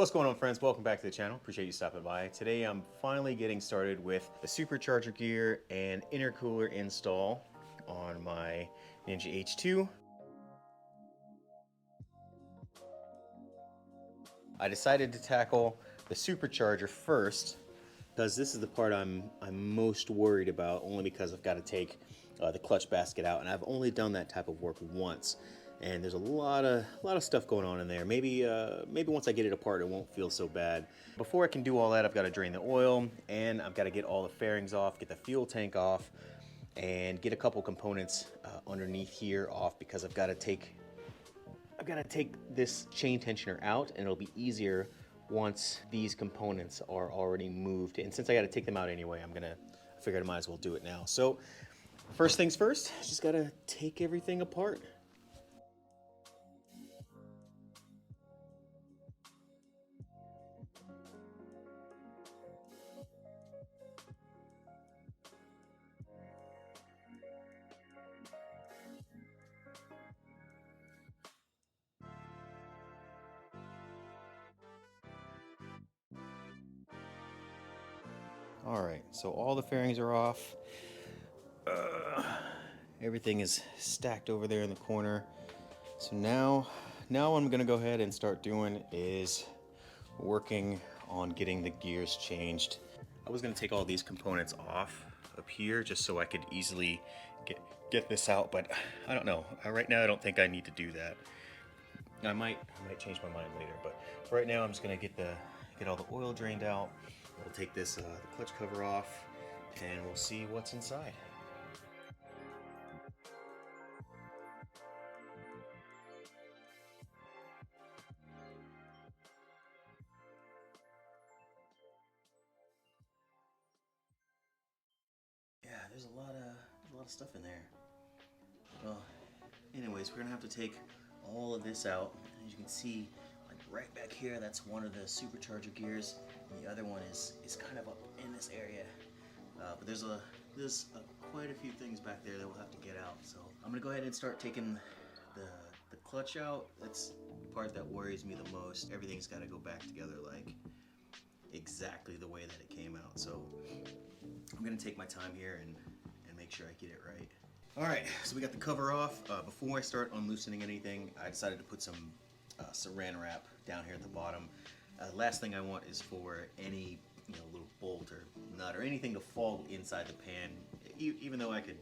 What's going on, friends? Welcome back to the channel. Appreciate you stopping by. Today I'm finally getting started with the supercharger gear and intercooler install on my Ninja H2. I decided to tackle the supercharger first because this is the part I'm most worried about, only because I've got to take the clutch basket out, and I've only done that type of work once. And there's a lot of stuff going on in there. Maybe once I get it apart, it won't feel so bad. Before I can do all that, I've got to drain the oil, and I've got to get all the fairings off, get the fuel tank off, and get a couple components underneath here off, because I've got to take this chain tensioner out, and it'll be easier once these components are already moved. And since I got to take them out anyway, I figured I might as well do it now. So first things first, just got to take everything apart. All right, so all the fairings are off. Everything is stacked over there in the corner. So now what I'm gonna go ahead and start doing is working on getting the gears changed. I was gonna take all these components off up here just so I could easily get this out, but I don't know. Right now I don't think I need to do that. I might change my mind later, but for right now I'm just gonna get all the oil drained out. We'll take this the clutch cover off, and we'll see what's inside. Yeah, there's a lot of stuff in there. Well, anyways, we're gonna have to take all of this out. As you can see, like right back here, that's one of the supercharger gears, and the other one is kind of up in this area. But there's quite a few things back there that we'll have to get out. So I'm gonna go ahead and start taking the clutch out. That's the part that worries me the most. Everything's got to go back together like exactly the way that it came out. So I'm gonna take my time here and make sure I get it right. All right, so we got the cover off. Before I start unloosening anything, I decided to put some saran wrap down here at the bottom. Last thing I want is for any little bolt or nut or anything to fall inside the pan. Even though I could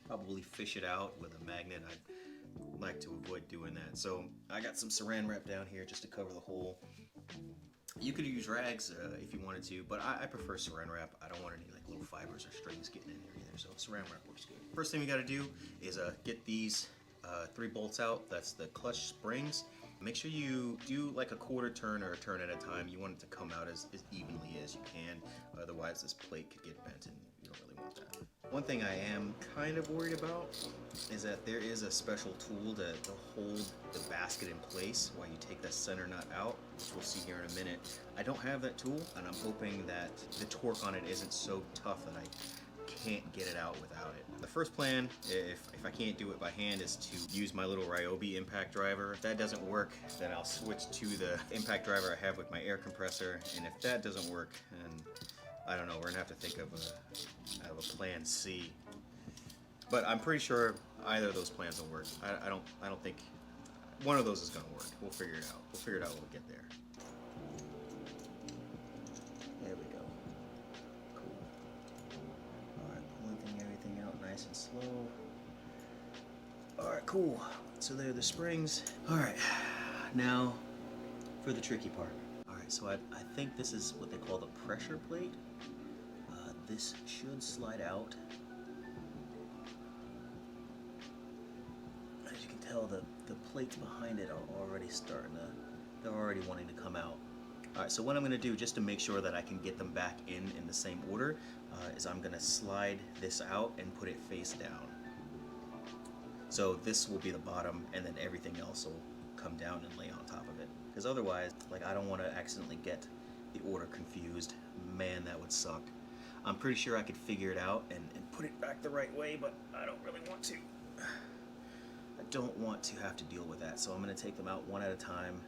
probably fish it out with a magnet, I'd like to avoid doing that. So I got some saran wrap down here just to cover the hole. You could use rags if you wanted to, but I prefer saran wrap. I don't want any like little fibers or strings getting in there either, so saran wrap works good. First thing we got to do is get these 3 bolts out. That's the clutch springs. Make sure you do like a quarter turn or a turn at a time. You want it to come out as evenly as you can, otherwise this plate could get bent and you don't really want that. One thing I am kind of worried about is that there is a special tool to hold the basket in place while you take the center nut out, which we'll see here in a minute. I don't have that tool, and I'm hoping that the torque on it isn't so tough that I can't get it out without it. The first plan, if I can't do it by hand, is to use my little Ryobi impact driver. If that doesn't work, then I'll switch to the impact driver I have with my air compressor, and if that doesn't work, then I don't know, we're gonna have to think of a plan C. But I'm pretty sure either of those plans will work. I don't think one of those is gonna work. We'll figure it out. We'll figure it out when we get there. There we go. Cool. Alright, pulling everything out nice and slow. Alright, cool. So there are the springs. Alright, now for the tricky part. Alright, so I think this is what they call the pressure plate. This should slide out. As you can tell, the plates behind it are already they're already wanting to come out. Alright, so what I'm going to do, just to make sure that I can get them back in the same order, is I'm going to slide this out and put it face down. So this will be the bottom, and then everything else will come down and lay on top of it. Because otherwise, like, I don't want to accidentally get the order confused. Man, that would suck. I'm pretty sure I could figure it out and put it back the right way, but I don't really want to. I don't want to have to deal with that, so I'm going to take them out one at a time.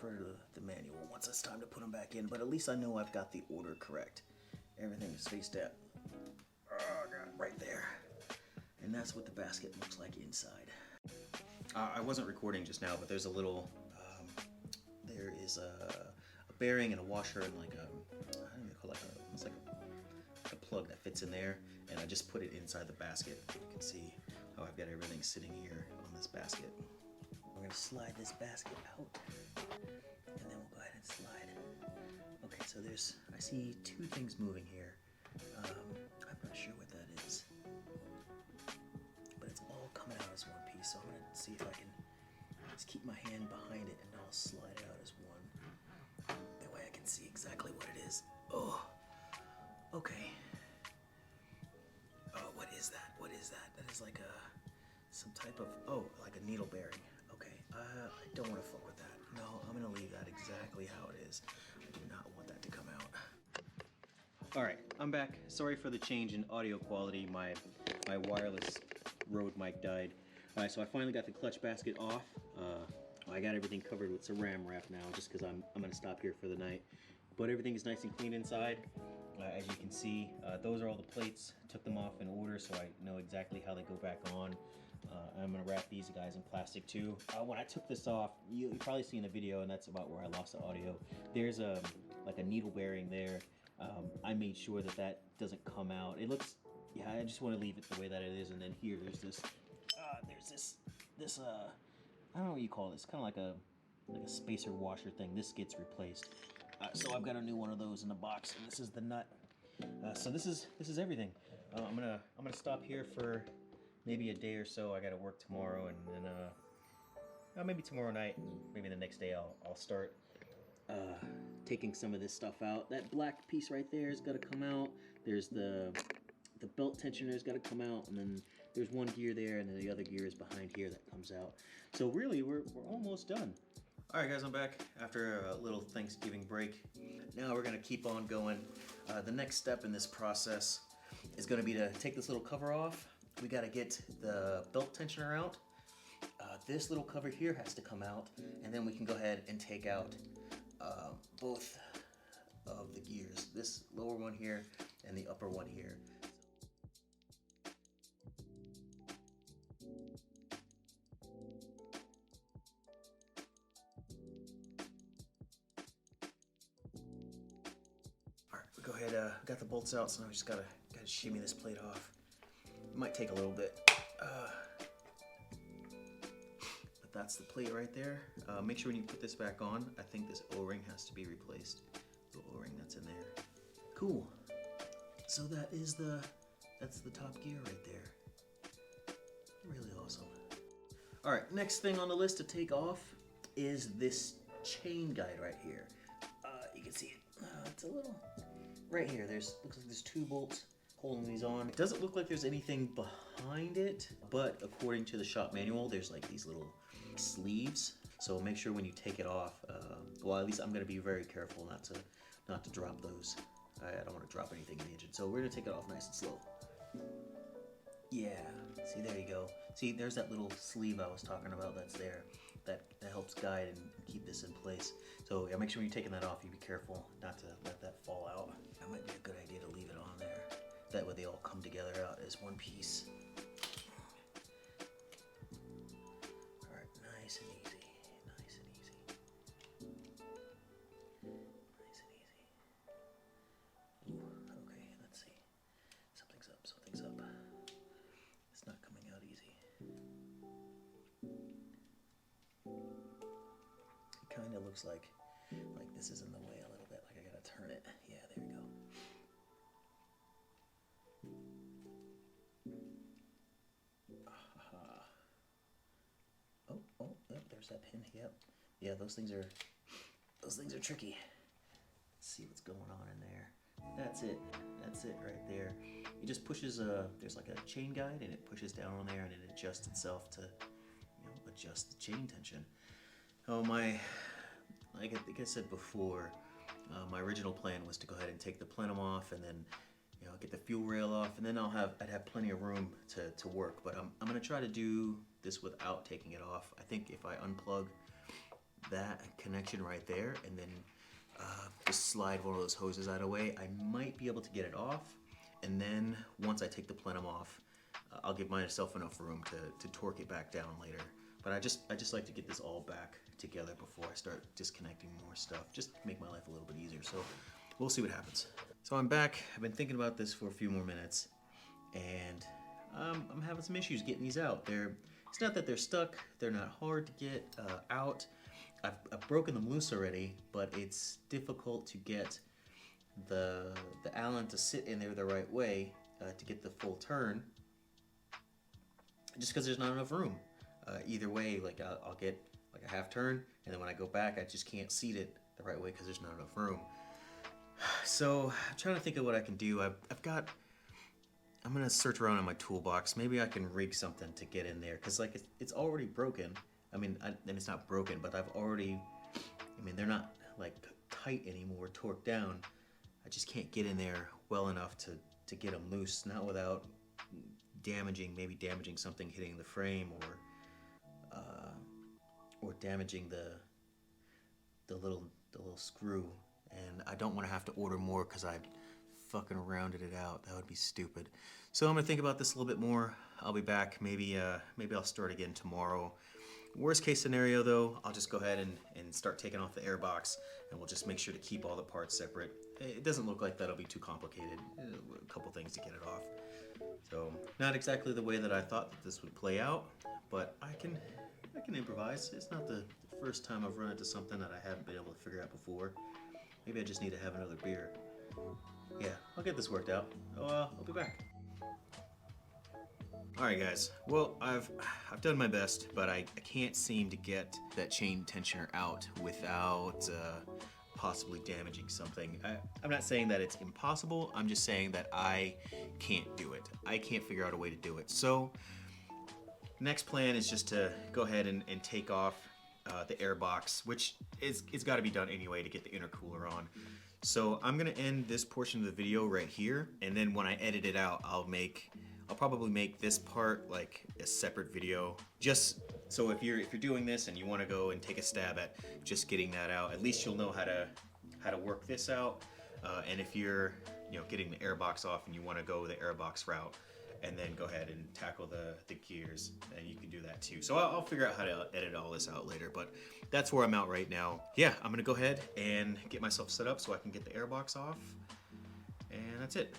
refer to the manual once it's time to put them back in, but at least I know I've got the order correct. Everything is spaced out right there. And that's what the basket looks like inside. I wasn't recording just now, but there's a little, there is a bearing and a washer and like a, I don't even call it, it's like a plug that fits in there. And I just put it inside the basket. You can see how I've got everything sitting here on this basket. We're gonna slide this basket out, and then we'll go ahead and slide. Okay, so I see two things moving here. I'm not sure what that is, but it's all coming out as one piece. So I'm gonna see if I can just keep my hand behind it, and I'll slide it out as one. That way I can see exactly what it is. Oh, okay. Oh, what is that? What is that? That is like some type of, like a needle bearing. Okay, I don't want to fuck with that. No, I'm gonna leave that exactly how it is. I do not want that to come out. All right, I'm back. Sorry for the change in audio quality. My wireless Rode mic died. All right, so I finally got the clutch basket off. I got everything covered with saran wrap now, just because I'm gonna stop here for the night. But everything is nice and clean inside. As you can see, those are all the plates. Took them off in order so I know exactly how they go back on. I'm gonna wrap these guys in plastic too. When I took this off, you probably see in the video, and that's about where I lost the audio. There's like a needle bearing there. I made sure that doesn't come out. It looks, yeah, I just want to leave it the way that it is. And then here, there's this, I don't know what you call this. Kind of like a spacer washer thing. This gets replaced. So I've got a new one of those in the box, and this is the nut. So this is everything. I'm gonna stop here for maybe a day or so. I gotta work tomorrow, and then maybe tomorrow night, and maybe the next day I'll start taking some of this stuff out. That black piece right there has got to come out. There's the belt tensioner's got to come out, and then there's one gear there, and then the other gear is behind here that comes out. So really, we're almost done. All right, guys, I'm back after a little Thanksgiving break. Now we're gonna keep on going. The next step in this process is gonna be to take this little cover off. We gotta get the belt tensioner out. This little cover here has to come out, and then we can go ahead and take out both of the gears. This lower one here and the upper one here. Go ahead, got the bolts out, so now we just gotta shimmy this plate off. It might take a little bit, but that's the plate right there. Make sure when you put this back on, I think this O-ring has to be replaced. The O-ring that's in there. Cool. So that's the top gear right there. Really awesome. All right, next thing on the list to take off is this chain guide right here. You can see it. It's a little. Right here, looks like there's two bolts holding these on. It doesn't look like there's anything behind it, but according to the shop manual, there's like these little sleeves. So make sure when you take it off, well, at least I'm gonna be very careful not to drop those. I don't want to drop anything in the engine. So we're gonna take it off nice and slow. Yeah, see, there you go. See, there's that little sleeve I was talking about that's there. That helps guide and keep this in place. So yeah, make sure when you're taking that off, you be careful not to let that fall out. That might be a good idea to leave it on there. That way they all come together out as one piece. All right, nice and easy, nice and easy. Nice and easy. Ooh, okay, let's see. Something's up, something's up. It's not coming out easy. It kind of looks like this is in the way a little bit, like I gotta turn it. Yeah, there we go. Oh, there's that pin. Yep. Yeah, those things are tricky. Let's see what's going on in there. That's it right there. It just pushes there's like a chain guide, and it pushes down on there, and it adjusts itself to, adjust the chain tension. Oh, like I think I said before, my original plan was to go ahead and take the plenum off, and then get the fuel rail off, and then I'd have plenty of room to work. But I'm gonna try to do this without taking it off. I think if I unplug that connection right there, and then just slide one of those hoses out of the way. I might be able to get it off, and then once I take the plenum off, I'll give myself enough room to torque it back down later. But I just like to get this all back together before I start disconnecting more stuff, just to make my life a little bit easier. So we'll see what happens. So I'm back. I've been thinking about this for a few more minutes, and I'm having some issues getting these out. It's not that they're stuck. They're not hard to get out. I've broken them loose already, but it's difficult to get the Allen to sit in there the right way to get the full turn, just because there's not enough room. Either way, like I'll get like a half turn, and then when I go back, I just can't seat it the right way because there's not enough room. So I'm trying to think of what I can do. I'm gonna search around in my toolbox. Maybe I can rig something to get in there, because like it's already broken. I mean, and it's not broken, but they're not like tight anymore, torqued down. I just can't get in there well enough to get them loose, not without maybe damaging something, hitting the frame, or damaging the little screw. And I don't want to have to order more because I fucking rounded it out. That would be stupid. So I'm gonna think about this a little bit more. I'll be back. Maybe I'll start again tomorrow. Worst case scenario though, I'll just go ahead and start taking off the air box, and we'll just make sure to keep all the parts separate. It doesn't look like that'll be too complicated. A couple things to get it off. So not exactly the way that I thought that this would play out, but I can improvise. It's not the first time I've run into something that I haven't been able to figure out before. Maybe I just need to have another beer. Yeah, I'll get this worked out. I'll be back. Alright guys, well I've done my best, but I can't seem to get that chain tensioner out without possibly damaging something. I'm not saying that it's impossible, I'm just saying that I can't do it. I can't figure out a way to do it. So next plan is just to go ahead and take off the air box, which it's got to be done anyway to get the intercooler on. So I'm gonna end this portion of the video right here, and then when I edit it out, I'll probably make this part like a separate video, just so if you're doing this and you want to go and take a stab at just getting that out, at least you'll know how to work this out. And if you're getting the air box off and you want to go the air box route, and then go ahead and tackle the gears, and you can do that too. So I'll figure out how to edit all this out later, but that's where I'm at right now. Yeah, I'm gonna go ahead and get myself set up so I can get the air box off, and that's it.